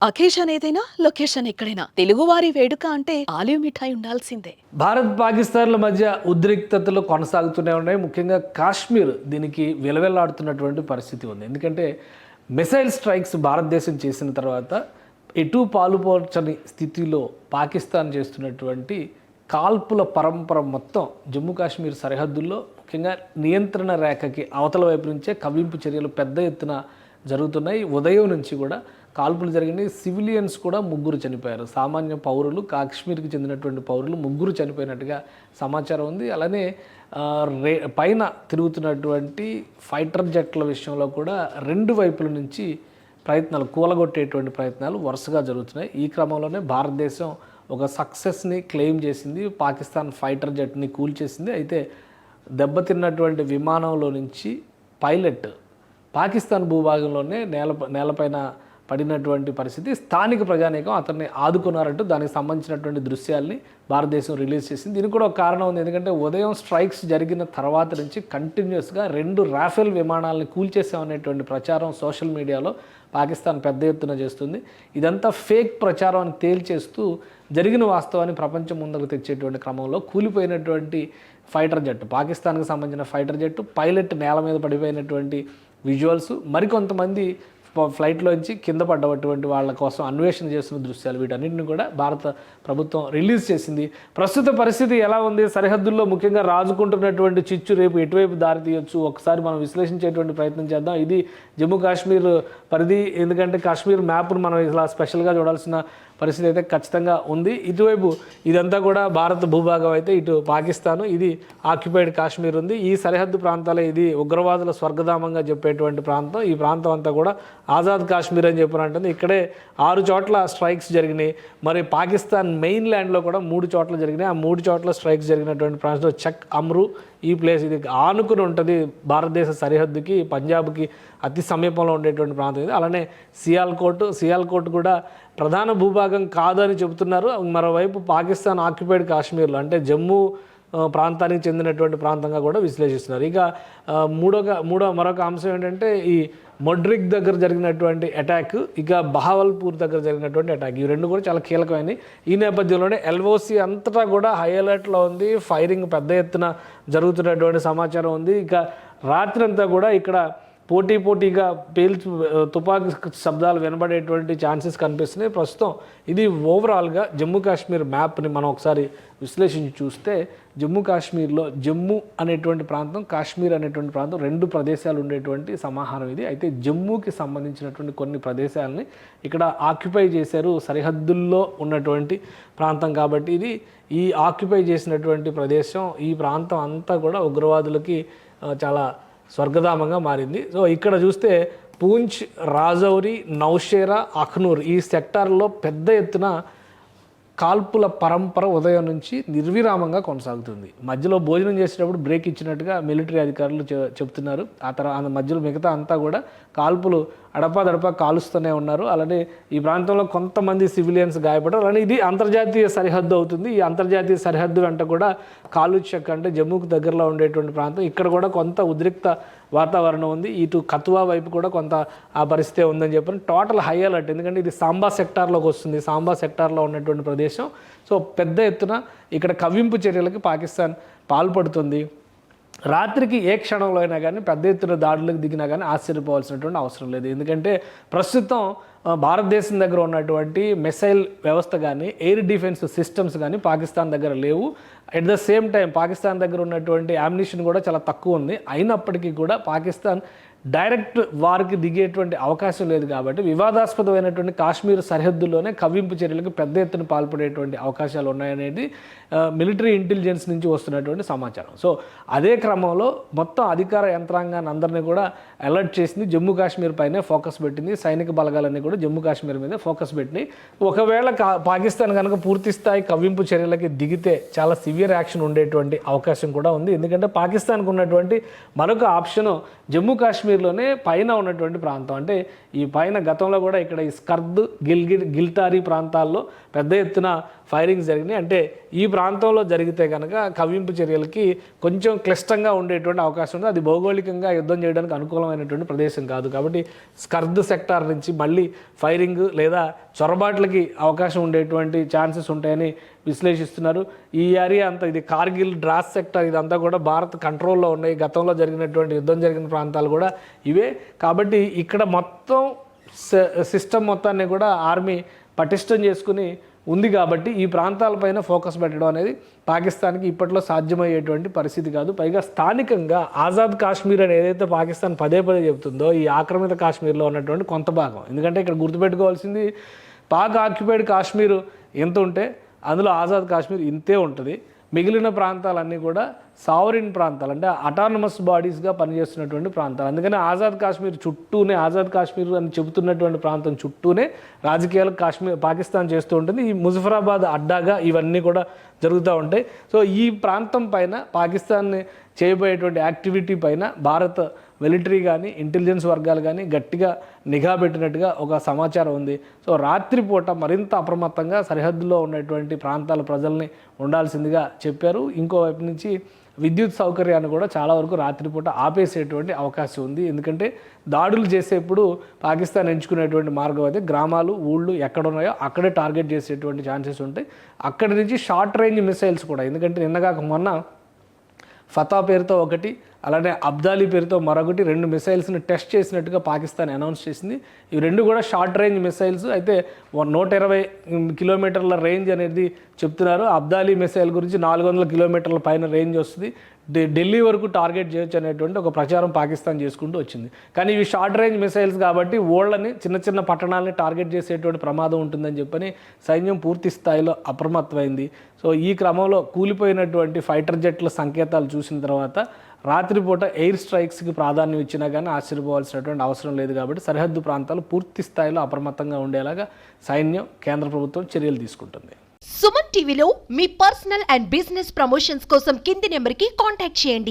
Occasion ఏదైనా location ఎక్కడైనా తెలుగువారి వేడుక అంటే ఆలివ్ మిఠాయి ఉండాల్సిందే. భారత్ పాకిస్తాన్ల మధ్య ఉద్రిక్తతలు కొనసాగుతూనే ఉన్నాయి. ముఖ్యంగా కాశ్మీర్ దీనికి విలవిల్లాడుతున్నటువంటి పరిస్థితి ఉంది. ఎందుకంటే మిసైల్ స్ట్రైక్స్ భారతదేశం చేసిన తర్వాత ఎటు పాలుపోర్చని స్థితిలో పాకిస్తాన్ చేస్తున్నటువంటి కాల్పుల పరంపర మొత్తం జమ్మూ కాశ్మీర్ సరిహద్దుల్లో ముఖ్యంగా నియంత్రణ రేఖకి అవతల వైపు నుంచే కవ్వింపు చర్యలు పెద్ద ఎత్తున జరుగుతున్నాయి. ఉదయం నుంచి కూడా కాల్పులు జరిగినాయి. సివిలియన్స్ కూడా 3 చనిపోయారు. సామాన్య పౌరులు, కాశ్మీర్కి చెందినటువంటి పౌరులు 3 చనిపోయినట్టుగా సమాచారం ఉంది. అలానే పైన తిరుగుతున్నటువంటి ఫైటర్ జెట్ల విషయంలో కూడా 2 వైపుల నుంచి ప్రయత్నాలు, కూలగొట్టేటువంటి ప్రయత్నాలు వరుసగా జరుగుతున్నాయి. ఈ క్రమంలోనే భారతదేశం ఒక సక్సెస్ని క్లెయిమ్ చేసింది. పాకిస్తాన్ ఫైటర్ జెట్ని కూల్చేసింది. అయితే దెబ్బతిన్నటువంటి విమానంలో నుంచి పైలట్ పాకిస్తాన్ భూభాగంలోనే నేలపైన పడినటువంటి పరిస్థితి. స్థానిక ప్రజానీకం అతన్ని ఆదుకున్నారంటూ దానికి సంబంధించినటువంటి దృశ్యాల్ని భారతదేశం రిలీజ్ చేసింది. దీనికి కూడా ఒక కారణం ఉంది. ఎందుకంటే ఉదయం స్ట్రైక్స్ జరిగిన తర్వాత నుంచి కంటిన్యూస్గా 2 రాఫెల్ విమానాలని కూల్చేసామనేటువంటి ప్రచారం సోషల్ మీడియాలో పాకిస్తాన్ పెద్ద ఎత్తున చేస్తుంది. ఇదంతా ఫేక్ ప్రచారం అని తేల్చేస్తూ జరిగిన వాస్తవాన్ని ప్రపంచం ముందుకు తెచ్చేటువంటి క్రమంలో కూలిపోయినటువంటి ఫైటర్ జెట్, పాకిస్తాన్కి సంబంధించిన ఫైటర్ జెట్ పైలట్ నేల మీద పడిపోయినటువంటి విజువల్స్, మరికొంతమంది ఫ్లైట్లోంచి కింద పడ్డటువంటి వాళ్ళ కోసం అన్వేషణ చేస్తున్న దృశ్యాలు, వీటన్నింటిని కూడా భారత ప్రభుత్వం రిలీజ్ చేసింది. ప్రస్తుత పరిస్థితి ఎలా ఉంది, సరిహద్దుల్లో ముఖ్యంగా రాజుకుంటున్నటువంటి చిచ్చు రేపు ఎటువైపు దారి తీయొచ్చు, ఒకసారి మనం విశ్లేషించేటువంటి ప్రయత్నం చేద్దాం. ఇది జమ్మూ కాశ్మీర్ పరిధి. ఎందుకంటే కాశ్మీర్ మ్యాప్ను మనం ఇలా స్పెషల్గా చూడాల్సిన పరిస్థితి అయితే ఖచ్చితంగా ఉంది. ఇటువైపు ఇదంతా కూడా భారత భూభాగం అయితే, ఇటు పాకిస్తాను, ఇది ఆక్యుపైడ్ కాశ్మీర్ ఉంది. ఈ సరిహద్దు ప్రాంతాలే ఇది ఉగ్రవాదుల స్వర్గధామంగా చెప్పేటువంటి ప్రాంతం. ఈ ప్రాంతం అంతా కూడా ఆజాద్ కాశ్మీర్ అని చెప్పినట్టుంది. ఇక్కడే 6 చోట్ల స్ట్రైక్స్ జరిగినాయి. మరి పాకిస్తాన్ మెయిన్ ల్యాండ్లో కూడా 3 చోట్ల జరిగినాయి. ఆ 3 చోట్ల స్ట్రైక్స్ జరిగినటువంటి ప్రాంతంలో చక్ అమ్రు ఈ ప్లేస్, ఇది ఆనుకుని ఉంటుంది భారతదేశ సరిహద్దుకి, పంజాబ్కి అతి సమీపంలో ఉండేటువంటి ప్రాంతం ఇది. అలానే సియాల్కోట్ కూడా ప్రధాన భూభాగం కాదని చెబుతున్నారు. మరోవైపు పాకిస్తాన్ ఆక్యుపైడ్ కాశ్మీర్లో అంటే జమ్మూ ప్రాంతానికి చెందినటువంటి ప్రాంతంగా కూడా విశ్లేషిస్తున్నారు. ఇక మరొక అంశం ఏంటంటే ఈ మొడ్రిక్ దగ్గర జరిగినటువంటి అటాక్, ఇక బహావల్పూర్ దగ్గర జరిగినటువంటి అటాక్, ఈ 2 కూడా చాలా కీలకమైనవి. ఈ నేపథ్యంలోనే ఎల్ఓసి అంతటా కూడా హై అలర్ట్లో ఉంది. ఫైరింగ్ పెద్ద ఎత్తున జరుగుతున్నటువంటి సమాచారం ఉంది. ఇక రాత్రి అంతా కూడా ఇక్కడ పోటీగా తుపాకీ శబ్దాలు వినబడేటువంటి ఛాన్సెస్ కనిపిస్తున్నాయి. ప్రస్తుతం ఇది ఓవరాల్గా జమ్మూ కాశ్మీర్ మ్యాప్ని మనం ఒకసారి విశ్లేషించి చూస్తే, జమ్మూ కాశ్మీర్లో జమ్మూ అనేటువంటి ప్రాంతం, కాశ్మీర్ అనేటువంటి ప్రాంతం 2 ప్రదేశాలు ఉండేటువంటి సమాహారం ఇది. అయితే జమ్మూకి సంబంధించినటువంటి కొన్ని ప్రదేశాలని ఇక్కడ ఆక్యుపై చేశారు. సరిహద్దుల్లో ఉన్నటువంటి ప్రాంతం కాబట్టి ఇది ఈ ఆక్యుపై చేసినటువంటి ప్రదేశం, ఈ ప్రాంతం అంతా కూడా ఉగ్రవాదులకి చాలా స్వర్గధామంగా మారింది. సో ఇక్కడ చూస్తే పూంచ్, రాజౌరి, నౌషేరా, అఖ్నూర్ ఈ సెక్టార్లో పెద్ద ఎత్తున కాల్పుల పరంపర ఉదయం నుంచి నిర్విరామంగా కొనసాగుతుంది. మధ్యలో భోజనం చేసేటప్పుడు బ్రేక్ ఇచ్చినట్టుగా మిలిటరీ అధికారులు చెప్తున్నారు. ఆ తర్వాత మధ్యలో మిగతా అంతా కూడా కాల్పులు అడపాదడపా కాలుస్తూనే ఉన్నారు. అలానే ఈ ప్రాంతంలో కొంతమంది సివిలియన్స్ గాయపడ్డారు. అలానే ఇది అంతర్జాతీయ సరిహద్దు అవుతుంది. ఈ అంతర్జాతీయ సరిహద్దు వెంట కూడా కాలుచక్ అంటే జమ్మూకు దగ్గరలో ఉండేటువంటి ప్రాంతం, ఇక్కడ కూడా కొంత ఉద్రిక్త వాతావరణం ఉంది. ఇటు కతువా వైపు కూడా కొంత ఆ పరిస్థితి ఉందని చెప్పని టోటల్ హై అలర్ట్. ఎందుకంటే ఇది సాంబా సెక్టార్లోకి వస్తుంది. సాంబా సెక్టార్లో ఉన్నటువంటి ప్రదేశం. సో పెద్ద ఎత్తున ఇక్కడ కవ్వింపు చర్యలకి పాకిస్తాన్ పాల్పడుతుంది. రాత్రికి ఏ క్షణంలో అయినా కానీ పెద్ద ఎత్తున దాడులకు దిగినా కానీ ఆశ్చర్యపోవాల్సినటువంటి అవసరం లేదు. ఎందుకంటే ప్రస్తుతం భారతదేశం దగ్గర ఉన్నటువంటి మిసైల్ వ్యవస్థ కానీ, ఎయిర్ డిఫెన్స్ సిస్టమ్స్ కానీ పాకిస్తాన్ దగ్గర లేవు. At the same time Pakistan దగ్గర ఉన్నటువంటి అమ్యునిషన్ కూడా చాలా తక్కువ ఉంది. అయినప్పటికీ కూడా పాకిస్తాన్ డైరెక్ట్ వారికి దిగేటువంటి అవకాశం లేదు. కాబట్టి వివాదాస్పదమైనటువంటి కాశ్మీర్ సరిహద్దుల్లోనే కవ్వింపు చర్యలకు పెద్ద ఎత్తున పాల్పడేటువంటి అవకాశాలు ఉన్నాయనేది మిలిటరీ ఇంటెలిజెన్స్ నుంచి వస్తున్నటువంటి సమాచారం. సో అదే క్రమంలో మొత్తం అధికార యంత్రాంగాన్ని అందరినీ కూడా అలర్ట్ చేసింది. జమ్మూ కాశ్మీర్ పైనే ఫోకస్ పెట్టింది. సైనిక బలగాలన్నీ కూడా జమ్మూ కాశ్మీర్ మీద ఫోకస్ పెట్టినాయి. ఒకవేళ పాకిస్తాన్ కనుక పూర్తి స్థాయి కవ్వింపు చర్యలకి దిగితే చాలా సివియర్ యాక్షన్ ఉండేటువంటి అవకాశం కూడా ఉంది. ఎందుకంటే పాకిస్తాన్కు ఉన్నటువంటి మరొక ఆప్షను జమ్మూ కాశ్మీర్ కాశ్మీర్లోనే పైన ఉన్నటువంటి ప్రాంతం. అంటే ఈ పైన గతంలో కూడా ఇక్కడ ఈ స్కర్ద్, గిల్టారీ ప్రాంతాల్లో పెద్ద ఎత్తున ఫైరింగ్స్ జరిగినాయి. అంటే ఈ ప్రాంతంలో జరిగితే కనుక కవ్వింపు చర్యలకి కొంచెం క్లిష్టంగా ఉండేటువంటి అవకాశం ఉంది. అది భౌగోళికంగా యుద్ధం చేయడానికి అనుకూలమైనటువంటి ప్రదేశం కాదు. కాబట్టి స్కర్ద్ సెక్టార్ నుంచి మళ్ళీ ఫైరింగ్ లేదా చొరబాట్లకి అవకాశం ఉండేటువంటి ఛాన్సెస్ ఉంటాయని విశ్లేషిస్తున్నారు. ఈ ఏరియా అంతా ఇది కార్గిల్, ద్రాస్ సెక్టార్ ఇదంతా కూడా భారత్ కంట్రోల్లో ఉన్నాయి. గతంలో జరిగినటువంటి యుద్ధం జరిగిన ప్రాంతాలు కూడా ఇవే. కాబట్టి ఇక్కడ మొత్తం సిస్టమ్ మొత్తాన్ని కూడా ఆర్మీ పటిష్టం చేసుకుని ఉంది. కాబట్టి ఈ ప్రాంతాలపైన ఫోకస్ పెట్టడం అనేది పాకిస్తాన్కి ఇప్పట్లో సాధ్యమయ్యేటువంటి పరిస్థితి కాదు. పైగా స్థానికంగా ఆజాద్ కాశ్మీర్ అని ఏదైతే పాకిస్తాన్ పదే చెబుతుందో ఈ ఆక్రమిత కాశ్మీర్లో ఉన్నటువంటి కొంత భాగం. ఎందుకంటే ఇక్కడ గుర్తుపెట్టుకోవాల్సింది పాక్ ఆక్యుపైడ్ కాశ్మీర్ ఎంత ఉంటే అందులో ఆజాద్ కాశ్మీర్ ఇంతే ఉంటుంది. మిగిలిన ప్రాంతాలన్నీ కూడా సావరిన్ ప్రాంతాలు, అంటే అటానమస్ బాడీస్గా పనిచేస్తున్నటువంటి ప్రాంతాలు. అందుకని ఆజాద్ కాశ్మీర్ చుట్టూనే, ఆజాద్ కాశ్మీర్ అని చెబుతున్నటువంటి ప్రాంతం చుట్టూనే రాజకీయాలు పాకిస్తాన్ చేస్తూ ఉంటుంది. ఈ ముజఫరాబాద్ అడ్డాగా ఇవన్నీ కూడా జరుగుతూ ఉంటాయి. సో ఈ ప్రాంతం పైన పాకిస్తాన్ని చేయబోయేటువంటి యాక్టివిటీ పైన భారత్ మిలిటరీ కానీ ఇంటెలిజెన్స్ వర్గాలు కానీ గట్టిగా నిఘా పెట్టినట్టుగా ఒక సమాచారం ఉంది. సో రాత్రిపూట మరింత అప్రమత్తంగా సరిహద్దులో ఉన్నటువంటి ప్రాంతాల ప్రజల్ని ఉండాల్సిందిగా చెప్పారు. ఇంకోవైపు నుంచి విద్యుత్ సౌకర్యాన్ని కూడా చాలా వరకు రాత్రిపూట ఆపేసేటువంటి అవకాశం ఉంది. ఎందుకంటే దాడులు చేసేప్పుడు పాకిస్తాన్ ఎంచుకునేటువంటి మార్గం అయితే గ్రామాలు, ఊళ్ళు ఎక్కడున్నాయో అక్కడే టార్గెట్ చేసేటువంటి ఛాన్సెస్ ఉంటాయి. అక్కడి నుంచి షార్ట్ రేంజ్ మిసైల్స్ కూడా, ఎందుకంటే నిన్నగాక మొన్న ఫతా పేరుతో ఒకటి, అలానే అబ్దాలీ పేరుతో మరొకటి 2 మిసైల్స్ని టెస్ట్ చేసినట్టుగా పాకిస్తాన్ అనౌన్స్ చేసింది. ఇవి 2 కూడా షార్ట్ రేంజ్ మిసైల్స్. అయితే 120 కిలోమీటర్ల రేంజ్ అనేది చెప్తున్నారు. అబ్దాలీ మిసైల్ గురించి 400 కిలోమీటర్ల పైన రేంజ్ వస్తుంది, ఢిల్లీ వరకు టార్గెట్ చేయొచ్చు అనేటువంటి ఒక ప్రచారం పాకిస్తాన్ చేసుకుంటూ వచ్చింది. కానీ ఇవి షార్ట్ రేంజ్ మిసైల్స్ కాబట్టి ఓళ్ళని, చిన్న పట్టణాలని టార్గెట్ చేసేటువంటి ప్రమాదం ఉంటుందని చెప్పని సైన్యం పూర్తి స్థాయిలో అప్రమత్తమైంది. సో ఈ క్రమంలో కూలిపోయినటువంటి ఫైటర్ జెట్ల సంకేతాలు చూసిన తర్వాత రాత్రిపూట ఎయిర్ స్ట్రైక్స్కి ప్రాధాన్యం ఇచ్చినా కానీ ఆశ్చర్యపోవాల్సినటువంటి అవసరం లేదు. కాబట్టి సరిహద్దు ప్రాంతాలు పూర్తి స్థాయిలో అప్రమత్తంగా ఉండేలాగా సైన్యం, కేంద్ర ప్రభుత్వం చర్యలు తీసుకుంటుంది. సుమన్ టీవీలో మీ పర్సనల్ అండ్ బిజినెస్ ప్రమోషన్స్ కోసం కింది నెంబర్కి కాంటాక్ట్ చేయండి.